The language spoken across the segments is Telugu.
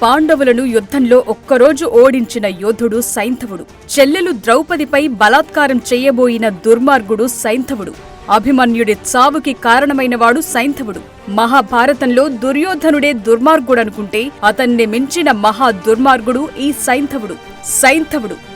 పాండవులను యుద్ధంలో ఒక్కరోజు ఓడించిన యోధుడు సైంధవుడు. చెల్లెలు ద్రౌపదిపై బలాత్కారం చెయ్యబోయిన దుర్మార్గుడు సైంధవుడు. అభిమన్యుడి చావుకి కారణమైనవాడు సైంధవుడు. మహాభారతంలో దుర్యోధనుడే దుర్మార్గుడనుకుంటే అతన్ని మించిన మహా దుర్మార్గుడు ఈ సైంధవుడు.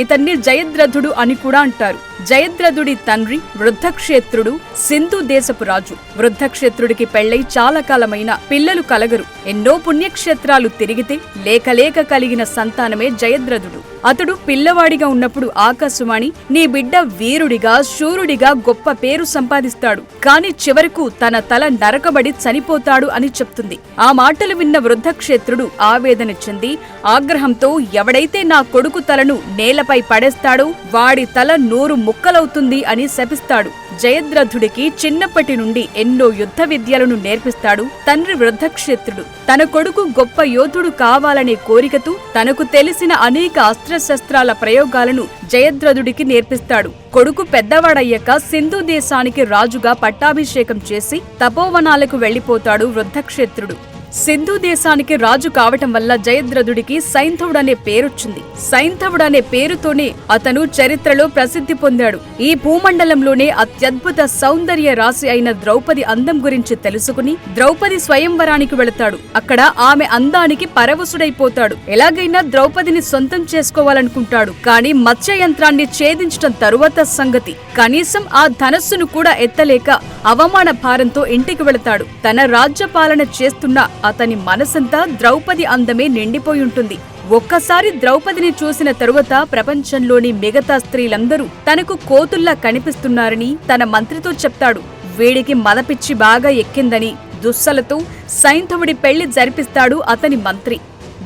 ఇతన్ని జయద్రథుడు అని కూడా అంటారు. జయద్రథుడి తండ్రి వృద్ధక్షేత్రుడు, సింధు దేశపు రాజు. వృద్ధక్షేత్రుడికి పెళ్లై చాలా కాలమైన పిల్లలు కలగరు. ఎన్నో పుణ్యక్షేత్రాలు తిరిగితే లేకలేక కలిగిన సంతానమే జయద్రథుడు. అతడు పిల్లవాడిగా ఉన్నప్పుడు ఆకాశవాణి నీ బిడ్డ వీరుడిగా, శూరుడిగా గొప్ప పేరు సంపాదిస్తాడు, కాని చివరకు తన తల నరకబడి చనిపోతాడు అని చెప్తుంది. ఆ మాటలు విన్న వృద్ధక్షేత్రుడు ఆవేదన చెంది ఆగ్రహంతో ఎవడైతే నా కొడుకు తలను నేలపై పడేస్తాడో వాడి తల 100 ముక్కలవుతుంది అని శపిస్తాడు. జయద్రథుడికి చిన్నప్పటి నుండి ఎన్నో యుద్ధ విద్యలను నేర్పిస్తాడు తండ్రి వృద్ధక్షేత్రుడు. తన కొడుకు గొప్ప యోధుడు కావాలనే కోరికతో తనకు తెలిసిన అనేక అస్త్రశస్త్రాల ప్రయోగాలను జయద్రథుడికి నేర్పిస్తాడు. కొడుకు పెద్దవాడయ్యాక సింధు దేశానికి రాజుగా పట్టాభిషేకం చేసి తపోవనాలకు వెళ్లిపోతాడు వృద్ధక్షేత్రుడు. సింధు దేశానికి రాజు కావటం వల్ల జయద్రథుడికి సైంధవుడనే పేరొచ్చింది. సైంధవుడనే పేరుతోనే అతను చరిత్రలో ప్రసిద్ధి పొందాడు. ఈ భూమండలంలోనే అత్యద్భుత సౌందర్య రాశి అయిన ద్రౌపది అందం గురించి తెలుసుకుని ద్రౌపది స్వయంవరానికి వెళతాడు. అక్కడ ఆమె అందానికి పరవశుడైపోతాడు. ఎలాగైనా ద్రౌపదిని సొంతం చేసుకోవాలనుకుంటాడు. కాని మత్స్య యంత్రాన్ని ఛేదించటం తరువాత సంగతి. కనీసం ఆ ధనస్సును కూడా ఎత్తలేక అవమాన భారంతో ఇంటికి వెళతాడు. తన రాజ్య పాలన చేస్తున్న అతని మనసంతా ద్రౌపది అందమే నిండిపోయుంటుంది. ఒక్కసారి ద్రౌపదిని చూసిన తరువాత ప్రపంచంలోని మిగతా స్త్రీలందరూ తనకు కోతుల్లా కనిపిస్తున్నారని తన మంత్రితో చెప్తాడు. వీడికి మదపిచ్చి బాగా ఎక్కిందని దుస్సలతో సైంధవుడి పెళ్లి జరిపిస్తాడు అతని మంత్రి.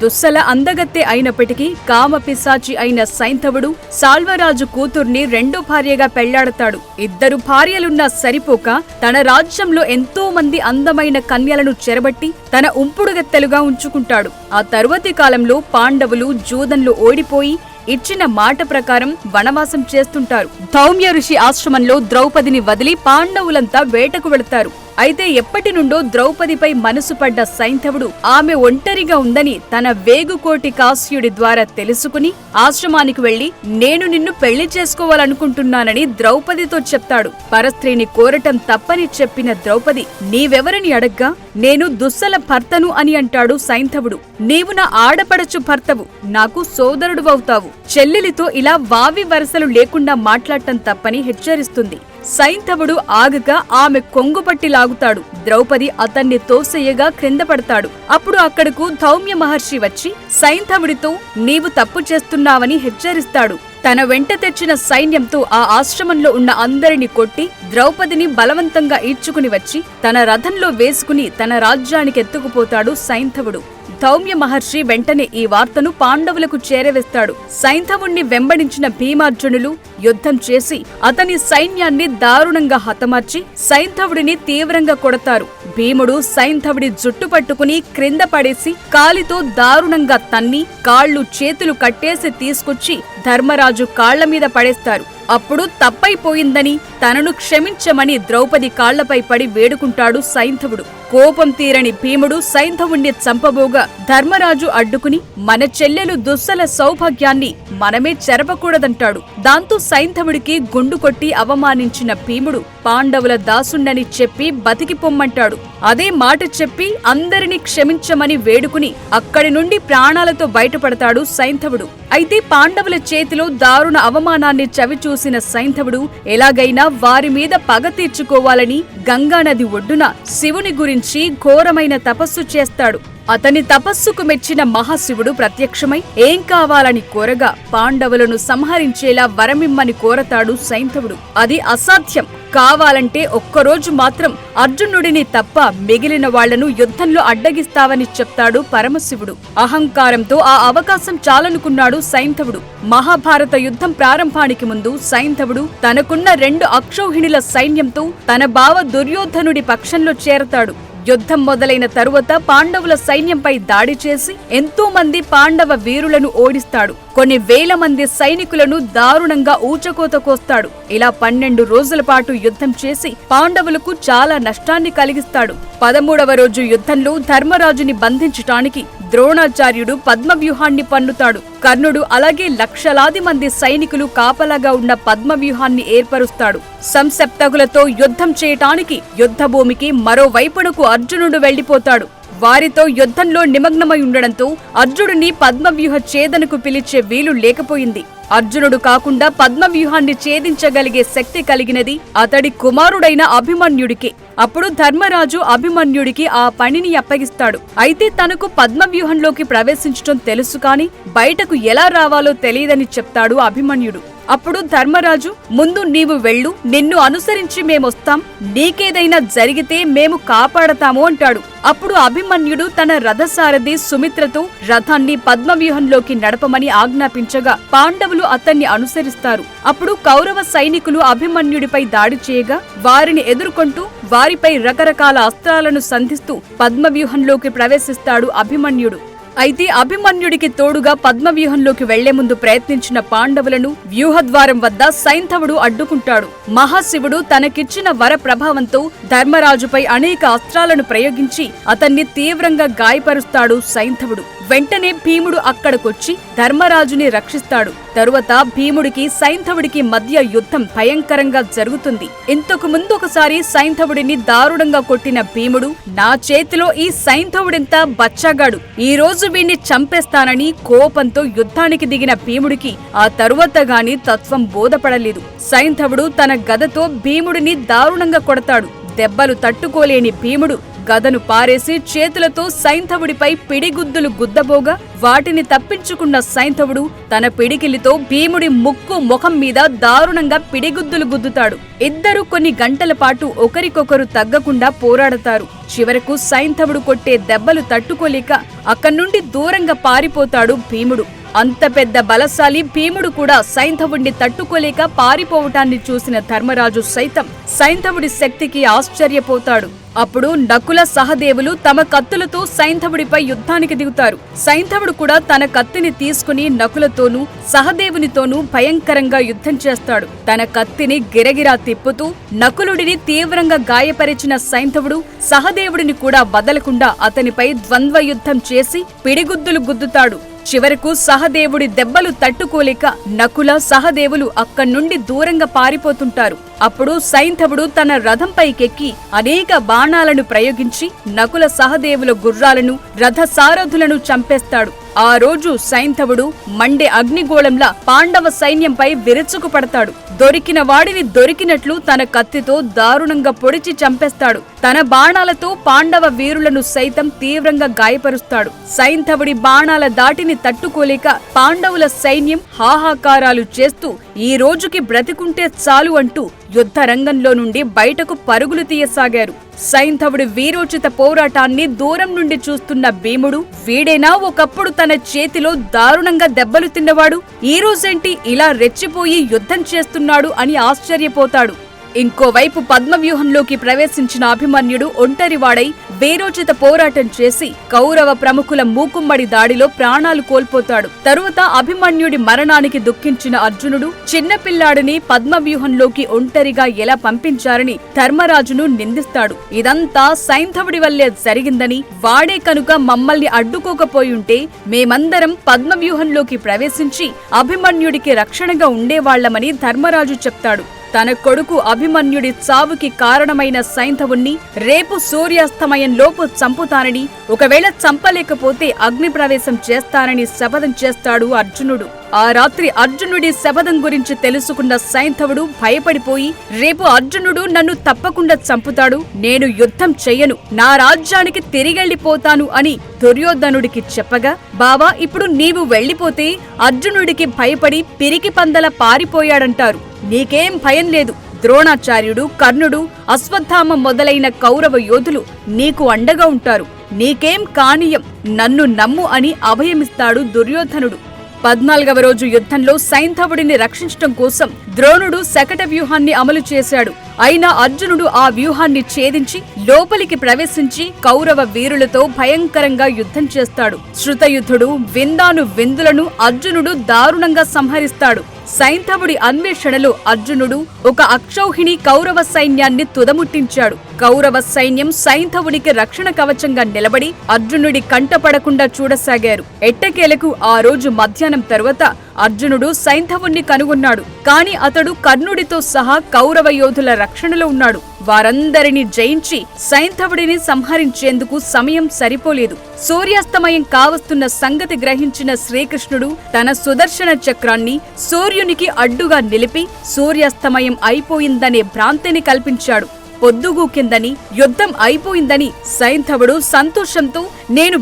దుస్సల అందగత్తె అయినప్పటికీ కామపిశాచి అయిన సైంధవుడు సాల్వరాజు కూతుర్ని రెండో భార్యగా పెళ్లాడతాడు. 2 భార్యలున్నా సరిపోక తన రాజ్యంలో ఎంతో మంది అందమైన కన్యలను చెరబట్టి తన ఉంపుడుగత్తెలుగా ఉంచుకుంటాడు. ఆ తరువాతి కాలంలో పాండవులు జూదంలో ఓడిపోయి ఇచ్చిన మాట ప్రకారం వనవాసం చేస్తుంటారు. ధౌమ్య ఋషి ఆశ్రమంలో ద్రౌపదిని వదిలి పాండవులంతా వేటకు వెళతారు. అయితే ఎప్పటి నుండో ద్రౌపదిపై మనసు పడ్డ సైంధవుడు ఆమె ఒంటరిగా ఉందని తన వేగుకోటి కాశ్యుడి ద్వారా తెలుసుకుని ఆశ్రమానికి వెళ్లి నేను నిన్ను పెళ్లి చేసుకోవాలనుకుంటున్నానని ద్రౌపదితో చెప్తాడు. పరస్త్రీని కోరటం తప్పని చెప్పిన ద్రౌపది నీవెవరని అడగ్గా నేను దుస్సల భర్తను అని అంటాడు సైంధవుడు. నీవు నా ఆడపడచు భర్తవు, నాకు సోదరుడువవుతావు. చెల్లెలితో ఇలా వావి వరసలు లేకుండా మాట్లాడటం తప్పని హెచ్చరిస్తుంది. సైంధవుడు ఆగగా ఆమె కొంగుపట్టి లాగుతాడు. ద్రౌపది అతన్ని తోసేయగా క్రింద పడతాడు. అప్పుడు అక్కడకు ధౌమ్య మహర్షి వచ్చి సైంధవుడితో నీవు తప్పు చేస్తున్నావని హెచ్చరిస్తాడు. తన వెంట తెచ్చిన సైన్యంతో ఆ ఆశ్రమంలో ఉన్న అందరిని కొట్టి ద్రౌపదిని బలవంతంగా ఈడ్చుకుని వచ్చి తన రథంలో వేసుకుని తన రాజ్యానికి ఎత్తుకుపోతాడు సైంధవుడు. ధౌమ్య మహర్షి వెంటనే ఈ వార్తను పాండవులకు చేరవేస్తాడు. సైంధవుణ్ణి వెంబడించిన భీమార్జునులు యుద్ధం చేసి అతని సైన్యాన్ని దారుణంగా హతమార్చి సైంధవుడిని తీవ్రంగా కొడతారు. భీముడు సైంధవుడి జుట్టు పట్టుకుని క్రింద పడేసి కాలితో దారుణంగా తన్ని కాళ్ళు చేతులు కట్టేసి తీసుకొచ్చి ధర్మరాజు కాళ్ల మీద పడేస్తారు. అప్పుడు తప్పైపోయిందని తనను క్షమించమని ద్రౌపది కాళ్లపై పడి వేడుకుంటాడు సైంధవుడు. కోపం తీరని భీముడు సైంధవుణ్ణి చంపబోగా ధర్మరాజు అడ్డుకుని మన చెల్లెలు దుస్సల సౌభాగ్యాన్ని మనమే చెరపకూడదంటాడు. దాంతో సైంధవుడికి గుండు కొట్టి అవమానించిన భీముడు పాండవుల దాసుండని చెప్పి బతికిపొమ్మంటాడు. అదే మాట చెప్పి అందరినీ క్షమించమని వేడుకుని అక్కడి నుండి ప్రాణాలతో బయటపడతాడు సైంధవుడు. అయితే పాండవుల చేతిలో దారుణ అవమానాన్ని చవిచూసిన సైంధవుడు ఎలాగైనా వారి మీద పగ తీర్చుకోవాలని గంగానది ఒడ్డున శివుని గురించి ఘోరమైన తపస్సు చేస్తాడు. అతని తపస్సుకు మెచ్చిన మహాశివుడు ప్రత్యక్షమై ఏం కావాలని కోరగా పాండవులను సంహరించేలా వరమిమ్మని కోరతాడు సైంధవుడు. అది అసాధ్యం, కావాలంటే ఒక్కరోజు మాత్రం అర్జునుడిని తప్ప మిగిలిన వాళ్లను యుద్ధంలో అడ్డగిస్తావని చెప్తాడు పరమశివుడు. అహంకారంతో ఆ అవకాశం చాలనుకున్నాడు సైంధవుడు. మహాభారత యుద్ధం ప్రారంభానికి ముందు సైంధవుడు తనకున్న 2 అక్షౌహిణుల సైన్యంతో తన బావ దుర్యోధనుడి పక్షంలో చేరతాడు. యుద్ధం మొదలైన తరువాత పాండవుల సైన్యంపై దాడి చేసి ఎంతో మంది పాండవ వీరులను ఓడిస్తాడు. కొన్ని వేల మంది సైనికులను దారుణంగా ఊచకోత కోస్తాడు. ఇలా 12 రోజుల పాటు యుద్ధం చేసి పాండవులకు చాలా నష్టాన్ని కలిగిస్తాడు. 13వ రోజు యుద్ధంలో ధర్మరాజుని బంధించటానికి ద్రోణాచార్యుడు పద్మవ్యూహాన్ని పన్నుతాడు. కర్ణుడు అలాగే లక్షలాది మంది సైనికులు కాపలాగా ఉన్న పద్మవ్యూహాన్ని ఏర్పరుస్తాడు. సంసప్తకులతో యుద్ధం చేయటానికి యుద్ధభూమికి మరోవైపునకు అర్జునుడు వెళ్లిపోతాడు. వారితో యుద్ధంలో నిమగ్నమై ఉండడంతో అర్జునుడిని పద్మవ్యూహ ఛేదనకు పిలిచే వీలు లేకపోయింది. అర్జునుడు కాకుండా పద్మవ్యూహాన్ని ఛేదించగలిగే శక్తి కలిగినది అతడి కుమారుడైన అభిమన్యుడికి. అప్పుడు ధర్మరాజు అభిమన్యుడికి ఆ పనిని అప్పగిస్తాడు. అయితే తనకు పద్మవ్యూహంలోకి ప్రవేశించడం తెలుసు కాని బయటకు ఎలా రావాలో తెలియదని చెప్తాడు అభిమన్యుడు. అప్పుడు ధర్మరాజు, ముందు నీవు వెళ్ళు, నిన్ను అనుసరించి మేమొస్తాం, నీకేదైనా జరిగితే మేము కాపాడతాము అంటాడు. అప్పుడు అభిమన్యుడు తన రథసారథి సుమిత్రతో రథాన్ని పద్మవ్యూహంలోకి నడపమని ఆజ్ఞాపించగా పాండవులు అతన్ని అనుసరిస్తారు. అప్పుడు కౌరవ సైనికులు అభిమన్యుడిపై దాడి చేయగా వారిని ఎదుర్కొంటూ వారిపై రకరకాల అస్త్రాలను సంధిస్తూ పద్మవ్యూహంలోకి ప్రవేశిస్తాడు అభిమన్యుడు. అయితే అభిమన్యుడికి తోడుగా పద్మవ్యూహంలోకి వెళ్లే ముందు ప్రయత్నించిన పాండవులను వ్యూహద్వారం వద్ద సైంధవుడు అడ్డుకుంటాడు. మహాశివుడు తనకిచ్చిన వర ప్రభావంతో ధర్మరాజుపై అనేక అస్త్రాలను ప్రయోగించి అతన్ని తీవ్రంగా గాయపరుస్తాడు సైంధవుడు. వెంటనే భీముడు అక్కడికొచ్చి ధర్మరాజుని రక్షిస్తాడు. తరువాత భీముడికి సైంధవుడికి మధ్య యుద్ధం భయంకరంగా జరుగుతుంది. ఇంతకు ముందు ఒకసారి సైంధవుడిని దారుణంగా కొట్టిన భీముడు, నా చేతిలో ఈ సైంధవుడెంత బచ్చాగాడు, ఈ రోజు వీణ్ణి చంపేస్తానని కోపంతో యుద్ధానికి దిగిన భీముడికి ఆ తరువాత గాని తత్వం బోధపడలేదు. సైంధవుడు తన గదతో భీముడిని దారుణంగా కొడతాడు. దెబ్బలు తట్టుకోలేని భీముడు గదను పారేసి చేతులతో సైంధవుడిపై పిడిగుద్దులు గుద్దబోగా వాటిని తప్పించుకున్న సైంధవుడు తన పిడికిలితో భీముడి ముక్కు ముఖం మీద దారుణంగా పిడిగుద్దులు గుద్దుతాడు. ఇద్దరు కొన్ని గంటల పాటు ఒకరికొకరు తగ్గకుండా పోరాడతారు. చివరకు సైంధవుడు కొట్టే దెబ్బలు తట్టుకోలేక అక్కడ్నుండి దూరంగా పారిపోతాడు భీముడు. అంత పెద్ద బలశాలి భీముడు కూడా సైంధవుడిని తట్టుకోలేక పారిపోవటాన్ని చూసిన ధర్మరాజు సైతం సైంధవుడి శక్తికి ఆశ్చర్యపోతాడు. అప్పుడు నకుల సహదేవులు తమ కత్తులతో సైంధవుడిపై యుద్ధానికి దిగుతారు. సైంధవుడు కూడా తన కత్తిని తీసుకుని నకులతోనూ సహదేవునితోనూ భయంకరంగా యుద్ధం చేస్తాడు. తన కత్తిని గిరగిరా తిప్పుతూ నకులుడిని తీవ్రంగా గాయపరిచిన సైంధవుడు సహదేవుడిని కూడా వదలకుండా అతనిపై ద్వంద్వ యుద్ధం చేసి పిడిగుద్దులు గుద్దుతాడు. చివరకు సహదేవుడి దెబ్బలు తట్టుకోలేక నకుల సహదేవులు అక్కడ్నుండి దూరంగా పారిపోతుంటారు. అప్పుడు సైంధవుడు తన రథంపైకెక్కి అనేక బాణాలను ప్రయోగించి నకుల సహదేవుల గుర్రాలను రథసారథులను చంపేస్తాడు. ఆ రోజు సైంధవుడు మండే అగ్నిగోళంలా పాండవ సైన్యంపై విరుచుకుపడతాడు. దొరికిన వాడిని దొరికినట్లు తన కత్తితో దారుణంగా పొడిచి చంపేస్తాడు. తన బాణాలతో పాండవ వీరులను సైతం తీవ్రంగా గాయపరుస్తాడు. సైంధవుడి బాణాల దాటిని తట్టుకోలేక పాండవుల సైన్యం హాహాకారాలు చేస్తూ ఈ రోజుకి బ్రతికుంటే చాలు అంటూ యుద్ధరంగంలో నుండి బయటకు పరుగులు తీయసాగారు. సైంధవుడి వీరోచిత పోరాటాన్ని దూరం నుండి చూస్తున్న భీముడు, వీడేనా ఒకప్పుడు తన చేతిలో దారుణంగా దెబ్బలు తిన్నవాడు, ఈ రోజేంటి ఇలా రెచ్చిపోయి యుద్ధం చేస్తున్నాడు అని ఆశ్చర్యపోతాడు. ఇంకోవైపు పద్మవ్యూహంలోకి ప్రవేశించిన అభిమన్యుడు ఒంటరివాడై వీరోచిత పోరాటం చేసి కౌరవ ప్రముఖుల మూకుమ్మడి దాడిలో ప్రాణాలు కోల్పోతాడు. తరువాత అభిమన్యుడి మరణానికి దుఃఖించిన అర్జునుడు చిన్నపిల్లాడిని పద్మవ్యూహంలోకి ఒంటరిగా ఎలా పంపించారని ధర్మరాజును నిందిస్తాడు. ఇదంతా సైంధవుడి వల్లే జరిగిందని, వాడే కనుక మమ్మల్ని అడ్డుకోకపోయుంటే మేమందరం పద్మవ్యూహంలోకి ప్రవేశించి అభిమన్యుడికి రక్షణగా ఉండేవాళ్లమని ధర్మరాజు చెప్తాడు. తన కొడుకు అభిమన్యుడి చావుకి కారణమైన సైంధవుణ్ణి రేపు సూర్యాస్తమయంలోపు చంపుతానని, ఒకవేళ చంపలేకపోతే అగ్నిప్రవేశం చేస్తానని శపథం చేస్తాడు అర్జునుడు. ఆ రాత్రి అర్జునుడి శపథం గురించి తెలుసుకున్న సైంధవుడు భయపడిపోయి, రేపు అర్జునుడు నన్ను తప్పకుండా చంపుతాడు, నేను యుద్ధం చెయ్యను, నా రాజ్యానికి తిరిగెళ్లిపోతాను అని దుర్యోధనుడికి చెప్పగా, బావా ఇప్పుడు నీవు వెళ్లిపోతే అర్జునుడికి భయపడి పిరికి పందల పారిపోయాడంటారు. నీకేం భయం లేదు, ద్రోణాచార్యుడు, కర్ణుడు, అశ్వత్థామ మొదలైన కౌరవ యోధులు నీకు అండగా ఉంటారు, నీకేం కానీయం, నన్ను నమ్ము అని అభయమిస్తాడు దుర్యోధనుడు. 14వ రోజు యుద్ధంలో సైంధవుడిని రక్షించడం కోసం ద్రోణుడు శకట వ్యూహాన్ని అమలు చేశాడు. అయినా అర్జునుడు ఆ వ్యూహాన్ని ఛేదించి లోపలికి ప్రవేశించి కౌరవ వీరులతో భయంకరంగా యుద్ధం చేస్తాడు. శృతయుద్ధుడు, విందాను విందులను అర్జునుడు దారుణంగా సంహరిస్తాడు. సైంధవుడి అన్వేషణలో అర్జునుడు ఒక అక్షౌహిణి కౌరవ సైన్యాన్ని తుదముట్టించాడు. కౌరవ సైన్యం సైంధవునికి రక్షణ కవచంగా నిలబడి అర్జునుడి కంటపడకుండా చూడసాగారు. ఎట్టకేలకు ఆ రోజు మధ్యాహ్నం తరువాత అర్జునుడు సైంధవుణ్ణి కనుగొన్నాడు. కాని అతడు కర్ణుడితో సహా కౌరవ యోధుల రక్షణలో ఉన్నాడు. వారందరినీ జయించి సైంధవుడిని సంహరించేందుకు సమయం సరిపోలేదు. సూర్యాస్తమయం కావస్తున్న సంగతి గ్రహించిన శ్రీకృష్ణుడు తన సుదర్శన చక్రాన్ని సూర్యునికి అడ్డుగా నిలిపి సూర్యాస్తమయం అయిపోయిందనే భ్రాంతిని కల్పించాడు. పొద్దుగూకిందని, యుద్ధం అయిపోయిందని సైంధవుడు సంతోషంతో నేను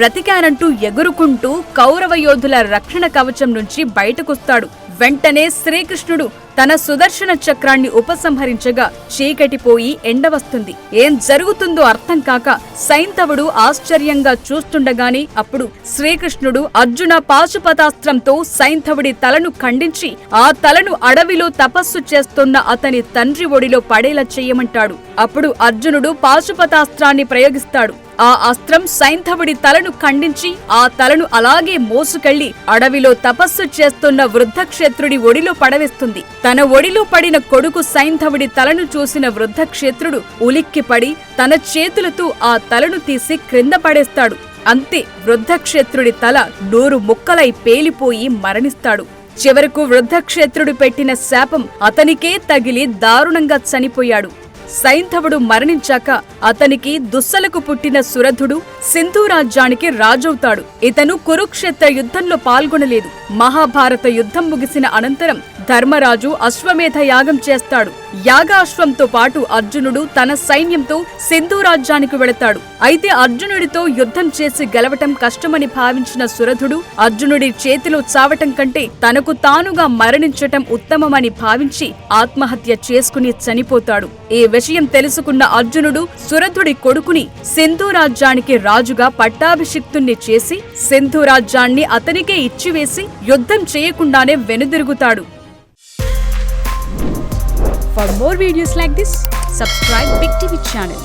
బ్రతికానంటూ ఎగురుకుంటూ కౌరవ యోధుల రక్షణ కవచం నుంచి బయటకొస్తాడు. వెంటనే శ్రీకృష్ణుడు తన సుదర్శన చక్రాన్ని ఉపసంహరించగా చీకటిపోయి ఎండ వస్తుంది. ఏం జరుగుతుందో అర్థం కాక సైంధవుడు ఆశ్చర్యంగా చూస్తుండగానే అప్పుడు శ్రీకృష్ణుడు అర్జున పాశుపతాస్త్రంతో సైంధవుడి తలను ఖండించి ఆ తలను అడవిలో తపస్సు చేస్తున్న అతని తండ్రి ఒడిలో పడేలా చెయ్యమంటాడు. అప్పుడు అర్జునుడు పాశుపతాస్త్రాన్ని ప్రయోగిస్తాడు. ఆ అస్త్రం సైంధవుడి తలను ఖండించి ఆ తలను అలాగే మోసుకెళ్లి అడవిలో తపస్సు చేస్తున్న వృద్ధక్షేత్రుడి ఒడిలో పడవేస్తుంది. తన ఒడిలో పడిన కొడుకు సైంధవుడి తలను చూసిన వృద్ధక్షేత్రుడు ఉలిక్కిపడి తన చేతులతో ఆ తలను తీసి క్రింద పడేస్తాడు. అంతే, వృద్ధక్షేత్రుడి తల 100 ముక్కలై పేలిపోయి మరణిస్తాడు. చివరకు వృద్ధక్షేత్రుడు పెట్టిన శాపం అతనికే తగిలి దారుణంగా చనిపోయాడు. సైంధవుడు మరణించాక అతనికి దుస్సలకు పుట్టిన సురధుడు సింధు రాజ్యానికి రాజవుతాడు. ఇతను కురుక్షేత్ర యుద్ధంలో పాల్గొనలేదు. మహాభారత యుద్ధం ముగిసిన అనంతరం ధర్మరాజు అశ్వమేధ యాగం చేస్తాడు. యాగాశ్వంతో పాటు అర్జునుడు తన సైన్యంతో సింధు రాజ్యానికి వెళతాడు. అయితే అర్జునుడితో యుద్ధం చేసి గెలవటం కష్టమని భావించిన సురధుడు అర్జునుడి చేతిలో చావటం కంటే తనకు తానుగా మరణించటం ఉత్తమమని భావించి ఆత్మహత్య చేసుకుని చనిపోతాడు. ఈ విషయం తెలుసుకున్న అర్జునుడు సురధుడి కొడుకుని సింధు రాజ్యానికి రాజుగా పట్టాభిషిక్తుణ్ణి చేసి సింధు రాజ్యాన్ని అతనికే ఇచ్చివేసి యుద్ధం చేయకుండానే వెనుదిరుగుతాడు. For more videos like this, subscribe Big TV channel.